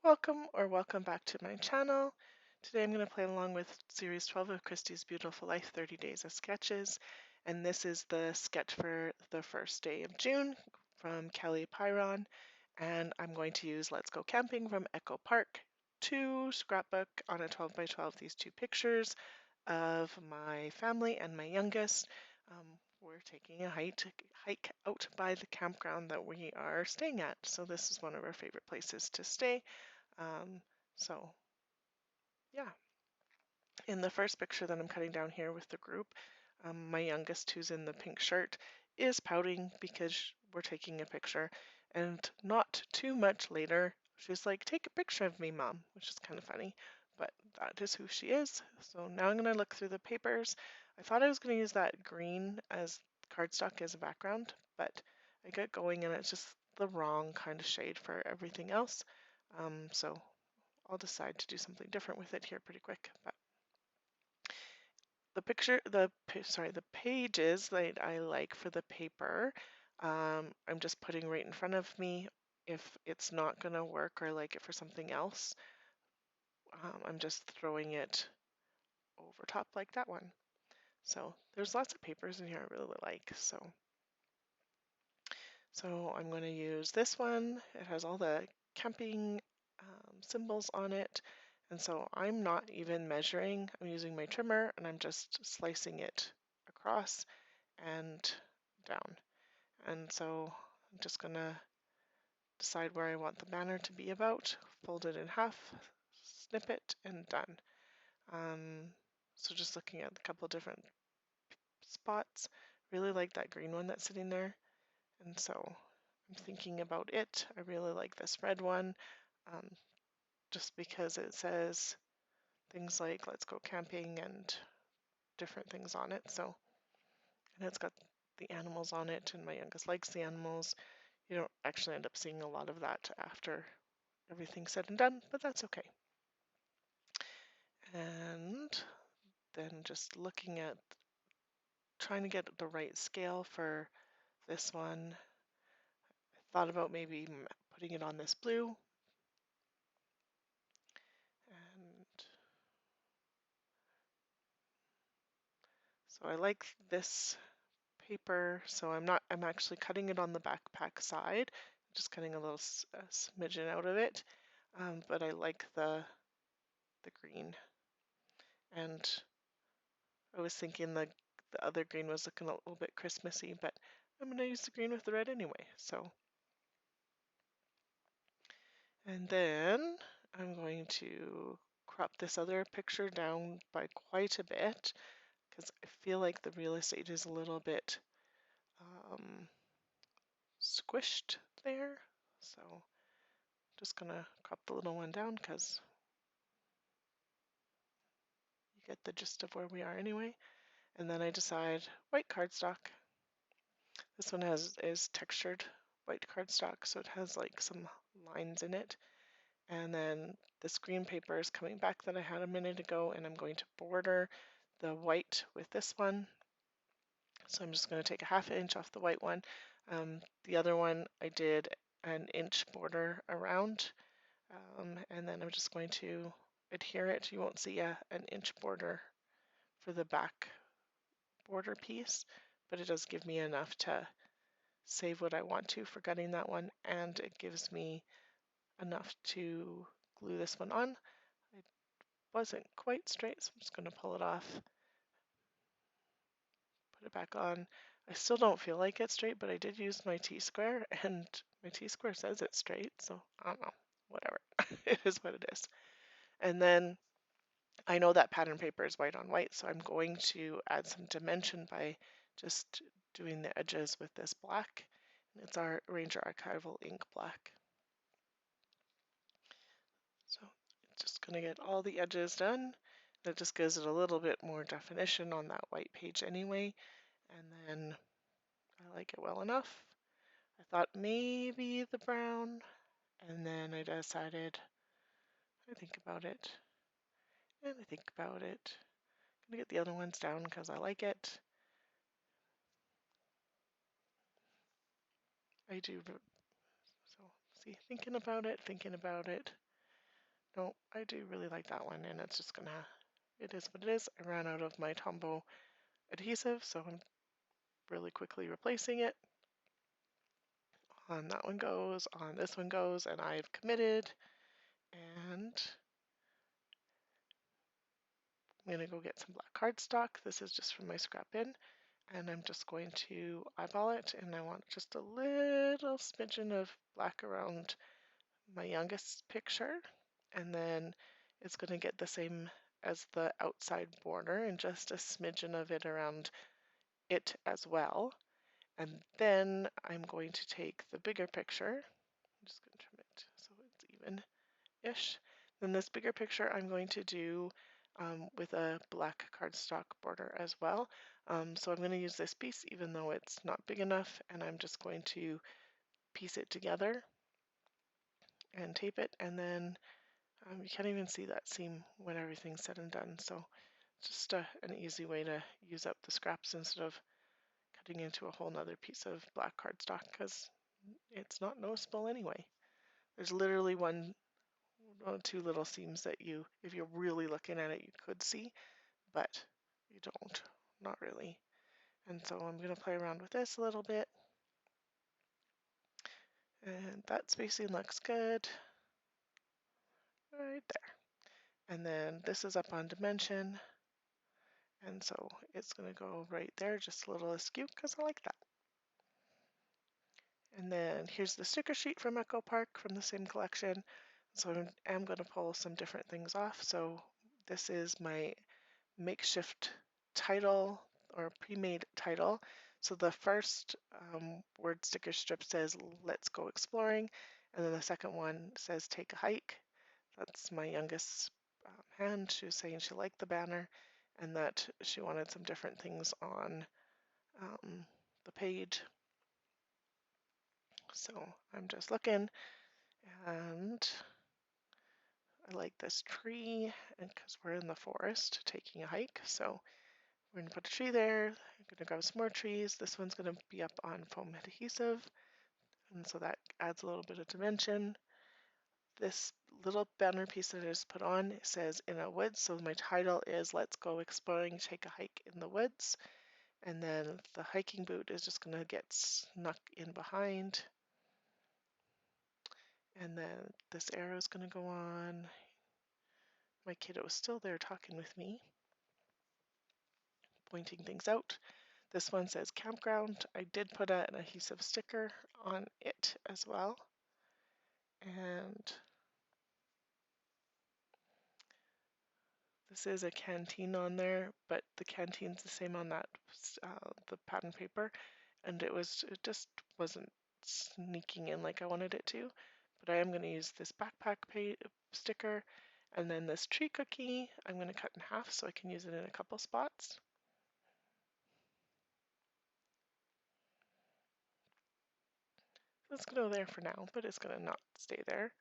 Welcome back to my channel. Today I'm going to play along with series 12 of Christie's Beautiful Life 30 Days of Sketches, and this is the sketch for the first day of June from Kelly Pyron, and I'm going to use Let's Go Camping from Echo Park to scrapbook on a 12 by 12 these two pictures of my family and my youngest. We're taking a hike out by the campground that we are staying at, so this is one of our favorite places to stay. Um, so yeah, in the first picture that I'm cutting down here with the group, my youngest, who's in the pink shirt, is pouting because we're taking a picture. And not too much later, she's like, "Take a picture of me, Mom," which is kind of funny, but that is who she is. So now I'm going to look through the papers. I thought I was going to use that green as cardstock as a background, but I got going and it's just the wrong kind of shade for everything else. So I'll decide to do something different with it here pretty quick. But the pages that I like for the paper, I'm just putting right in front of me. If it's not going to work or I like it for something else, I'm just throwing it over top like that one. So there's lots of papers in here I really like. So I'm going to use this one. It has all the camping symbols on it. And so I'm not even measuring. I'm using my trimmer and I'm just slicing it across and down. And so I'm just going to decide where I want the banner to be about, fold it in half, snip it, and done. So just looking at a couple different spots, really like that green one that's sitting there. And so I'm thinking about it. I really like this red one, um, just because it says things like "Let's go camping" and different things on it. So, and it's got the animals on it, and my youngest likes the animals. You don't actually end up seeing a lot of that after everything's said and done, but that's okay. And then just looking at trying to get the right scale for this one. I thought about maybe putting it on this blue. And so I like this paper, so I'm actually cutting it on the backpack side, just cutting a little smidgen out of it, but I like the green. And I was thinking the other green was looking a little bit Christmassy, but I'm going to use the green with the red anyway. So, and then I'm going to crop this other picture down by quite a bit because I feel like the real estate is a little bit squished there. So just gonna crop the little one down because you get the gist of where we are anyway. And then I decide white cardstock. This one is textured white cardstock, so it has like some lines in it. And then this green paper is coming back that I had a minute ago, and I'm going to border the white with this one. So I'm just going to take a ½ inch off the white one. The other one I did an inch border around, and then I'm just going to adhere it. You won't see an inch border for the back border piece, but it does give me enough to save what I want to for gutting that one, and it gives me enough to glue this one on. It wasn't quite straight, so I'm just going to pull it off, put it back on. I still don't feel like it's straight, but I did use my T-square, and my T-square says it's straight, so I don't know, whatever. It is what it is. And then I know that pattern paper is white on white, so I'm going to add some dimension by just doing the edges with this black. And it's our Ranger Archival ink black. So just going to get all the edges done. That just gives it a little bit more definition on that white page anyway. And then I like it well enough. I thought maybe the brown, and then I decided, I think about it, and I think about it. I'm gonna get the other ones down because I like it. I do. So see, thinking about it, no, I do really like that one, and it's just gonna, it is what it is. I ran out of my Tombow adhesive, so I'm really quickly replacing it. On that one goes, on this one goes, and I've committed, and I'm gonna go get some black cardstock. This is just from my scrap bin, and I'm just going to eyeball it, and I want just a little smidgen of black around my youngest picture, and then it's going to get the same as the outside border and just a smidgen of it around it as well. And then I'm going to take the bigger picture, I'm just going to trim it so it's even-ish. Then this bigger picture I'm going to do with a black cardstock border as well. So I'm going to use this piece even though it's not big enough, and I'm just going to piece it together and tape it, and then you can't even see that seam when everything's said and done. So just an easy way to use up the scraps instead of cutting into a whole nother piece of black cardstock, because it's not noticeable anyway. There's literally one or two little seams that you, if you're really looking at it, you could see, but you don't, not really. And so I'm going to play around with this a little bit. And that spacing looks good right there. And then this is up on dimension. And so it's going to go right there, just a little askew because I like that. And then here's the sticker sheet from Echo Park from the same collection. So I am going to pull some different things off. So this is my makeshift title or pre-made title. So the first word sticker strip says "Let's go exploring," and then the second one says "Take a hike." That's my youngest hand. She was saying she liked the banner and that she wanted some different things on the page. So I'm just looking, and I like this tree, and because we're in the forest taking a hike, so we're going to put a tree there. I'm going to grab some more trees. This one's going to be up on foam adhesive, and so that adds a little bit of dimension. This little banner piece that I just put on says "In a Woods," so my title is "Let's Go Exploring, Take a Hike in the Woods." And then the hiking boot is just going to get snuck in behind. And then this arrow is going to go on. My kiddo is still there talking with me, pointing things out. This one says campground. I did put an adhesive sticker on it as well. And this is a canteen on there, but the canteen's the same on that, the pattern paper. And it just wasn't sneaking in like I wanted it to. But I am going to use this backpack sticker, and then this tree cookie I'm going to cut in half so I can use it in a couple spots. It's going to go there for now, but it's going to not stay there.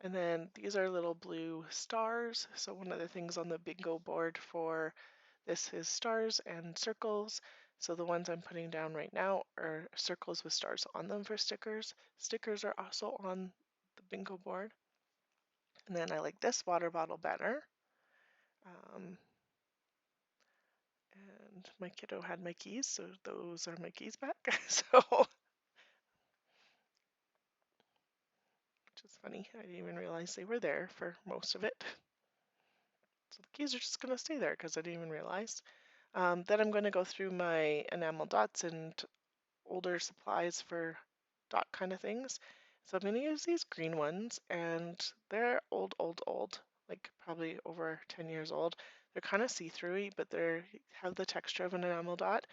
And then these are little blue stars. So one of the things on the bingo board for this is stars and circles. So the ones I'm putting down right now are circles with stars on them for stickers. Stickers are also on the bingo board. And then I like this water bottle banner. And my kiddo had my keys, so those are my keys back. So, which is funny. I didn't even realize they were there for most of it. So the keys are just going to stay there because I didn't even realize. Then I'm going to go through my enamel dots and older supplies for dot kind of things. So I'm going to use these green ones, and they're old, like probably over 10 years old. They're kind of see-throughy, but they have the texture of an enamel dot,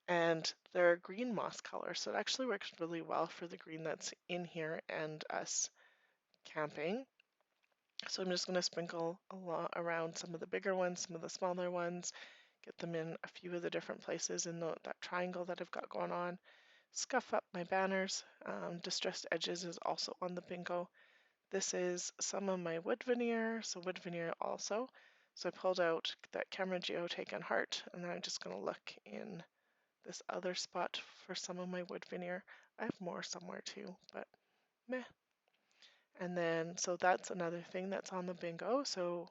and they're green moss color. So it actually works really well for the green that's in here and us camping. So I'm just going to sprinkle around some of the bigger ones, some of the smaller ones, get them in a few of the different places in that triangle that I've got going on. Scuff up my banners. Distressed Edges is also on the bingo. This is some of my wood veneer, so wood veneer also. So I pulled out that camera geotake and heart, and then I'm just going to look in this other spot for some of my wood veneer. I have more somewhere too, but meh. And then, so that's another thing that's on the bingo. So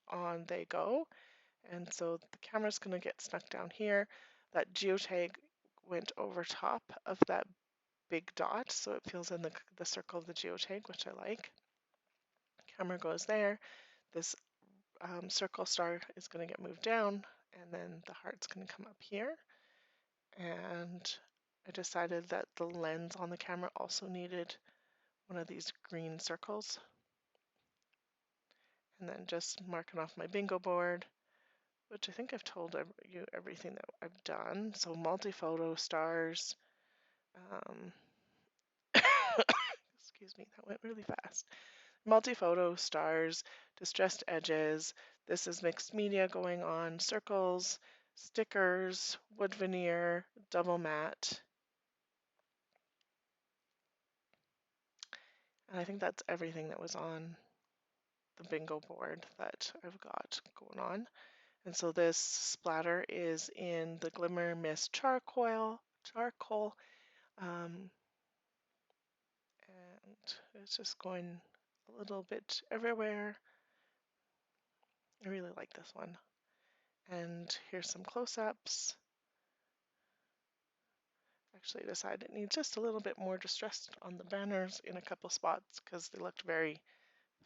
on they go. And so the camera's going to get stuck down here. That geotag went over top of that big dot, so it fills in the circle of the geotag, which I like. Camera goes there. This circle star is going to get moved down, and then the heart's going to come up here. And I decided that the lens on the camera also needed one of these green circles. And then just marking off my bingo board, which I think I've told you everything that I've done. So multi-photo stars. Um, excuse me, that went really fast. Multi-photo stars, distressed edges. This is mixed media going on, circles, stickers, wood veneer, double matte. And I think that's everything that was on the bingo board that I've got going on. And so this splatter is in the Glimmer Mist charcoal, and it's just going a little bit everywhere. I really like this one. And here's some close-ups. Actually, I decided it needs just a little bit more distress on the banners in a couple spots because they looked very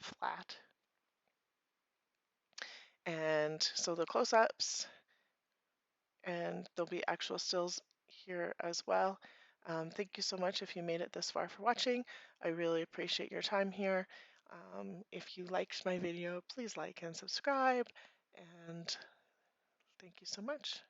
flat. And so the close-ups, and there'll be actual stills here as well. Thank you so much if you made it this far for watching. I really appreciate your time here. If you liked my video, please like and subscribe, and thank you so much.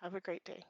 Have a great day.